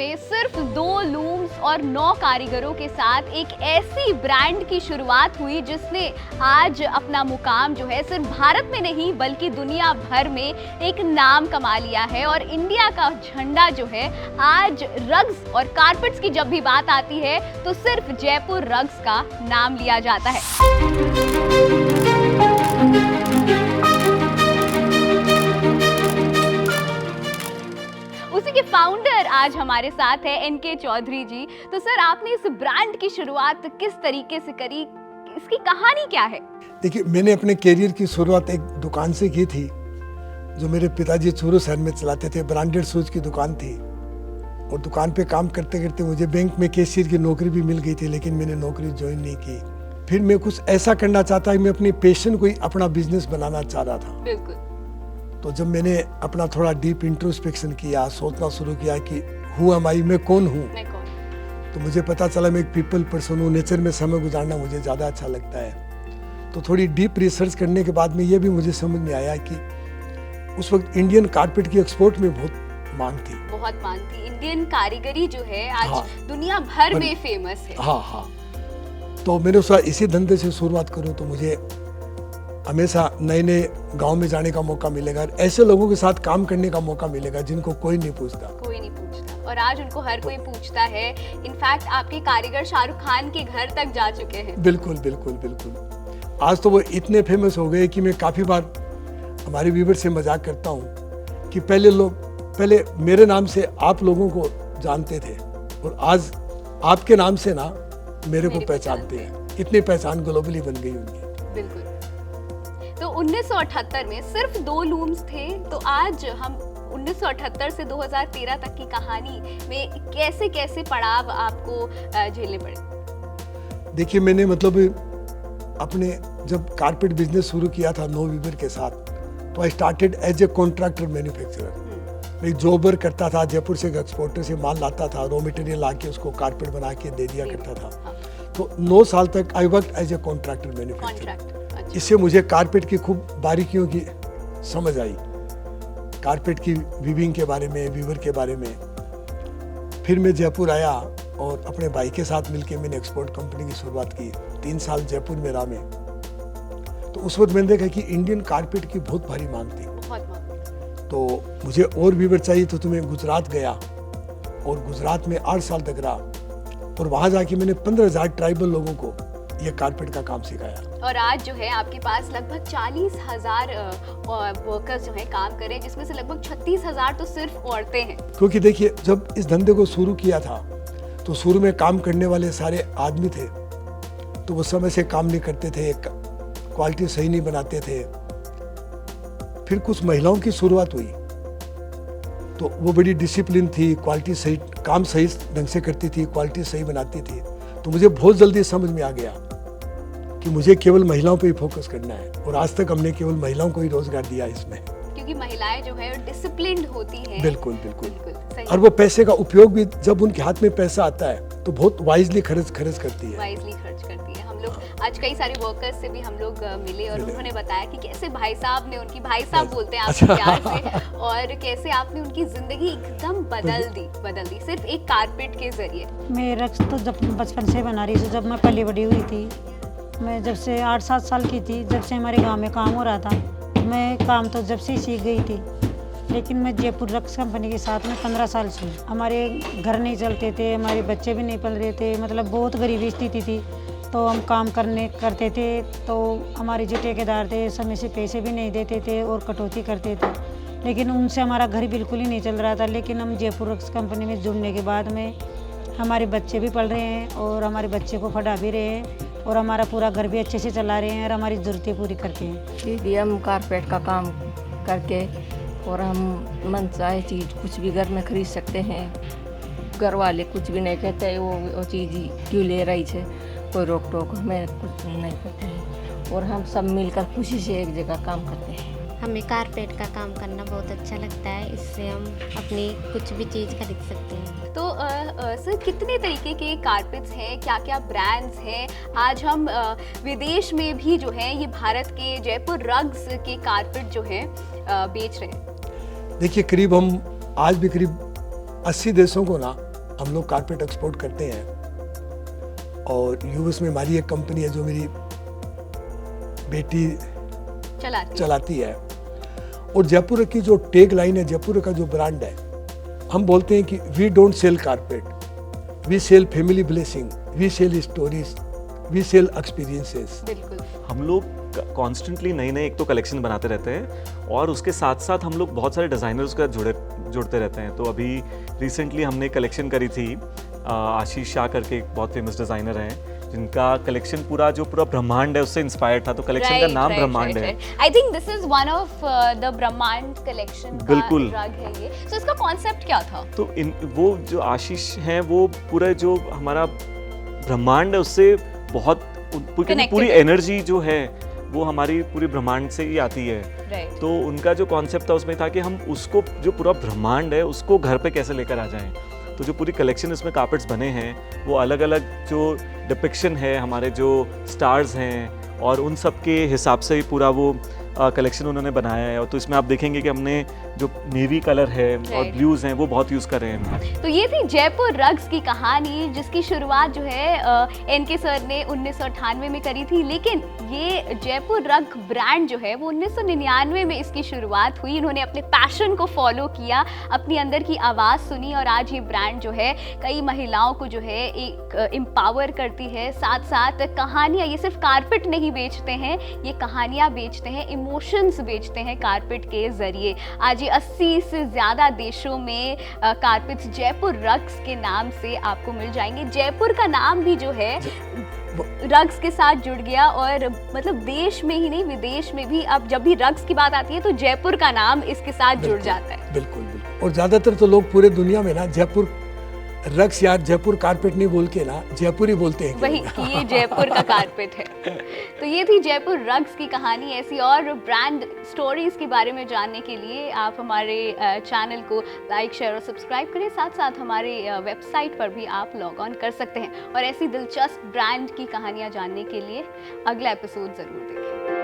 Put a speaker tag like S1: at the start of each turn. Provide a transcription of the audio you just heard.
S1: में सिर्फ 2 लूम्स और 9 कारीगरों के साथ एक ऐसी ब्रांड की शुरुआत हुई जिसने आज अपना मुकाम जो है सिर्फ भारत में नहीं बल्कि दुनिया भर में एक नाम कमा लिया है। और इंडिया का झंडा जो है आज रग्स और कारपेट्स की जब भी बात आती है तो सिर्फ जयपुर रग्स का नाम लिया जाता है। उसी के फाउंडर आज हमारे साथ है एनके चौधरी जी। तो सर, आपने इस ब्रांड की शुरुआत किस तरीके से करी, इसकी कहानी क्या है?
S2: देखिए, मैंने अपने कैरियर की शुरुआत एक दुकान से की थी जो मेरे पिताजी चूरू शहर में चलाते थे। ब्रांडेड शूज की दुकान थी और दुकान पे काम करते करते मुझे बैंक में कैशियर की नौकरी भी मिल गई थी, लेकिन मैंने नौकरी ज्वाइन नहीं की। फिर मैं कुछ ऐसा करना चाहता, मैं अपनी पैशन को ही अपना बिजनेस बनाना चाह रहा था।
S1: बिल्कुल।
S2: तो जब मैंने अपना थोड़ा डीप इंट्रोस्पेक्शन किया, सोचना शुरू किया कि हु एम आई, मैं कौन हूँ, तो मुझे पता चला मैं एक पीपल पर्सन हूँ। नेचर में समय गुजारना मुझे ज़्यादा अच्छा लगता है। तो थोड़ी डीप रिसर्च करने के बाद में ये भी मुझे समझ में आया कि उस वक्त इंडियन कारपेट की एक्सपोर्ट में बहुत मांग थी। बहुत
S1: मांग थी। इंडियन कारीगरी जो है आज दुनिया भर में फेमस है।
S2: हाँ। तो मैंने सोचा इसी धंधे से शुरुआत करूँ तो मुझे हमेशा नए नए गांव में जाने का मौका मिलेगा, ऐसे लोगों के साथ काम करने का मौका मिलेगा जिनको कोई नहीं पूछता।
S1: और आज उनको हर कोई पूछता है। इनफैक्ट आपके कारीगर शाहरुख खान के घर तक जा चुके हैं।
S2: बिल्कुल। आज तो वो इतने फेमस हो गए कि मैं काफी बार हमारे व्यूअर से मजाक करता हूँ कि पहले मेरे नाम से आप लोगों को जानते थे और आज आपके नाम से ना मेरे को पहचानते हैं। इतनी पहचान ग्लोबली बन गई उनकी।
S1: बिल्कुल। तो 1978 में सिर्फ 2 लूम्स थे, तो आज हम 1978 से 2013 तक की कहानी में कैसे कैसे पड़ाव आपको झेलने पड़े? देखिए,
S2: मैंने अपने जब कारपेट बिजनेस शुरू किया था नो वीवर के साथ, तो I started as a contractor manufacturer. मैं जॉबर करता था, जयपुर से एक्सपोर्टर से माल लाता था, रॉ मटेरियल आके उसको कारपेट बना के दे दिया करता था। तो 9 साल तक I work as a contractor manufacturer. इससे मुझे कारपेट की खूब बारीकियों की समझ आई, कारपेट की वीविंग के बारे में, वीवर के बारे में। फिर मैं जयपुर आया और अपने भाई के साथ मिलकर मैंने एक्सपोर्ट कंपनी की शुरुआत की। 3 साल जयपुर में रहा मैं। तो उस वक्त मैंने देखा कि इंडियन कारपेट की बहुत भारी मांग थी। तो मुझे और वीवर चाहिए, तो मैं गुजरात गया और गुजरात में 8 साल तक रहा और वहां जाके मैंने 15,000 ट्राइबल लोगों को ये कारपेट का काम सिखाया।
S1: और आज जो है आपके पास लगभग 40,000 वर्कर्स जो है काम कर रहे हैं, जिसमें से लगभग 36,000 तो सिर्फ औरतें हैं।
S2: क्योंकि देखिए, जब इस धंधे को शुरू किया था तो शुरू में काम करने वाले सारे आदमी थे, तो वो समय से काम नहीं करते थे, क्वालिटी सही नहीं बनाते थे। फिर कुछ महिलाओं की शुरुआत हुई तो वो बड़ी डिसिप्लिन थी, क्वालिटी सही, काम सही ढंग से करती थी, क्वालिटी सही बनाती थी। तो मुझे बहुत जल्दी समझ में आ गया कि मुझे केवल महिलाओं पे ही फोकस करना है और आज तक हमने केवल महिलाओं को ही रोजगार दिया इसमें,
S1: क्योंकि महिलाएं जो है डिसिप्लिन्ड होती हैं।
S2: बिल्कुल। और वो पैसे का उपयोग भी, जब उनके हाथ में पैसा आता है तो बहुत वाइजली खर्च करती है। हम लोग आज कई सारे वर्कर्स से भी हम लोग मिले और उन्होंने बताया कि कैसे भाई साहब ने उनकी, भाई साहब बोलते हैं आपको प्यार से, और कैसे आपने उनकी जिंदगी एकदम बदल दी सिर्फ एक कारपेट के जरिए।
S3: मैं रक्स तो जब बचपन से बना रही थी, जब मैं पली बड़ी हुई थी, मैं जब से 8-7 साल की थी, जब से हमारे गांव में काम हो रहा था। मैं काम तो जब से ही सीख गई थी, लेकिन मैं जयपुर रक्स कंपनी के साथ में 15 साल से। हमारे घर नहीं चलते थे, हमारे बच्चे भी नहीं पल रहे थे, बहुत गरीबी स्थिति थी। तो हम काम करते थे, तो हमारे जो ठेकेदार थे समय से पैसे भी नहीं देते थे और कटौती करते थे, लेकिन उनसे हमारा घर बिल्कुल ही नहीं चल रहा था। लेकिन हम जयपुर रक्स कंपनी में जुड़ने के बाद में हमारे बच्चे भी पढ़ रहे हैं और हमारे बच्चे को पढ़ा भी रहे हैं और हमारा पूरा घर भी अच्छे से चला रहे हैं और हमारी ज़रूरतें पूरी करते हैं।
S4: दीदी, हम कारपेट का काम करके और हम मनचाहे चीज़ कुछ भी घर में खरीद सकते हैं। घर वाले कुछ भी नहीं कहते, वो चीज़ क्यों ले रही है, कोई रोक टोक हमें कुछ नहीं करते हैं और हम सब मिलकर खुशी से एक जगह काम करते हैं।
S5: हमें कारपेट का काम करना बहुत अच्छा लगता है, इससे हम अपनी कुछ भी चीज़ खरीद सकते हैं।
S1: तो सर, कितने तरीके के कारपेट्स हैं, क्या क्या ब्रांड्स हैं? आज हम विदेश में भी जो है ये भारत के जयपुर रग्स के कारपेट जो है बेच रहे हैं।
S2: देखिए, करीब हम आज भी करीब 80 देशों को ना हम लोग कारपेट एक्सपोर्ट करते हैं और यूएस में हमारी एक कंपनी है जो मेरी बेटी चलाती है। और जयपुर की जो टैग लाइन है, जयपुर का जो ब्रांड है, हम बोलते हैं कि we don't sell carpet, we sell family blessing, we sell stories, we sell experiences.
S1: बिल्कुल।
S6: हम लोग कॉन्स्टेंटली नई नई एक तो कलेक्शन बनाते रहते हैं और उसके साथ साथ हम लोग बहुत सारे डिज़ाइनर्स का जुड़ते रहते हैं। तो अभी रिसेंटली हमने कलेक्शन करी थी, आशीष शाह करके एक बहुत फेमस डिज़ाइनर हैं जिनका कलेक्शन पूरा ब्रह्मांड है उससे इंस्पायर्ड था। तो कलेक्शन का नाम ब्रह्मांड है।
S1: I think this is one of the ब्रह्मांड कलेक्शन का
S6: बिल्कुल
S1: रग है ये। सो इसका कॉन्सेप्ट क्या था?
S6: तो वो जो आशीष हैं वो पूरा जो हमारा ब्रह्मांड है उससे बहुत पूरी एनर्जी जो है वो हमारी पूरी ब्रह्मांड से ही आती है। तो उनका जो कॉन्सेप्ट था उसमें था कि हम उसको जो पूरा ब्रह्मांड है उसको घर पे कैसे लेकर आ जाएं। तो जो पूरी कलेक्शन इसमें कारपेट्स बने हैं वो अलग अलग जो डिपिक्शन है हमारे जो स्टार्स हैं और उन सब के हिसाब से ही पूरा वो कलेक्शन उन्होंने बनाया है। और तो इसमें आप देखेंगे कि हमने जो नेवी कलर है और ब्लूज हैं वो बहुत यूज़ कर रहे हैं।
S1: तो ये थी जयपुर रग्स की कहानी जिसकी शुरुआत जो है एनके सर ने 1998 में करी थी। लेकिन ये जयपुर रग ब्रांड जो है वो 1999 में इसकी शुरुआत हुई। इन्होंने अपने पैशन को फॉलो किया, अपनी अंदर की आवाज़ सुनी और आज ये ब्रांड जो है कई महिलाओं को जो है एक एम्पावर करती है। साथ साथ कहानियाँ, ये सिर्फ कारपेट नहीं बेचते हैं, ये कहानियाँ बेचते हैं, इमोशंस बेचते हैं कारपेट के जरिए। आज ये 80 से ज़्यादा देशों में कारपेट्स जयपुर रग्स के नाम से आपको मिल जाएंगे। जयपुर का नाम भी जो है रग्स के साथ जुड़ गया और मतलब देश में ही नहीं विदेश में भी अब जब भी रग्स की बात आती है तो जयपुर का नाम इसके साथ जुड़ जाता है।
S2: बिल्कुल बिल्कुल। और ज़्यादातर तो लोग पूरे दुनिया में ना जयपुर रग्स या जयपुर कारपेट नहीं बोल के ना जयपुर ही बोलते हैं
S1: वही कि ये जयपुर का कारपेट है। तो ये थी जयपुर रग्स की कहानी। ऐसी और ब्रांड स्टोरीज के बारे में जानने के लिए आप हमारे चैनल को लाइक शेयर और सब्सक्राइब करें। साथ साथ हमारे वेबसाइट पर भी आप लॉग ऑन कर सकते हैं और ऐसी दिलचस्प ब्रांड की कहानियाँ जानने के लिए अगला एपिसोड ज़रूर देखें।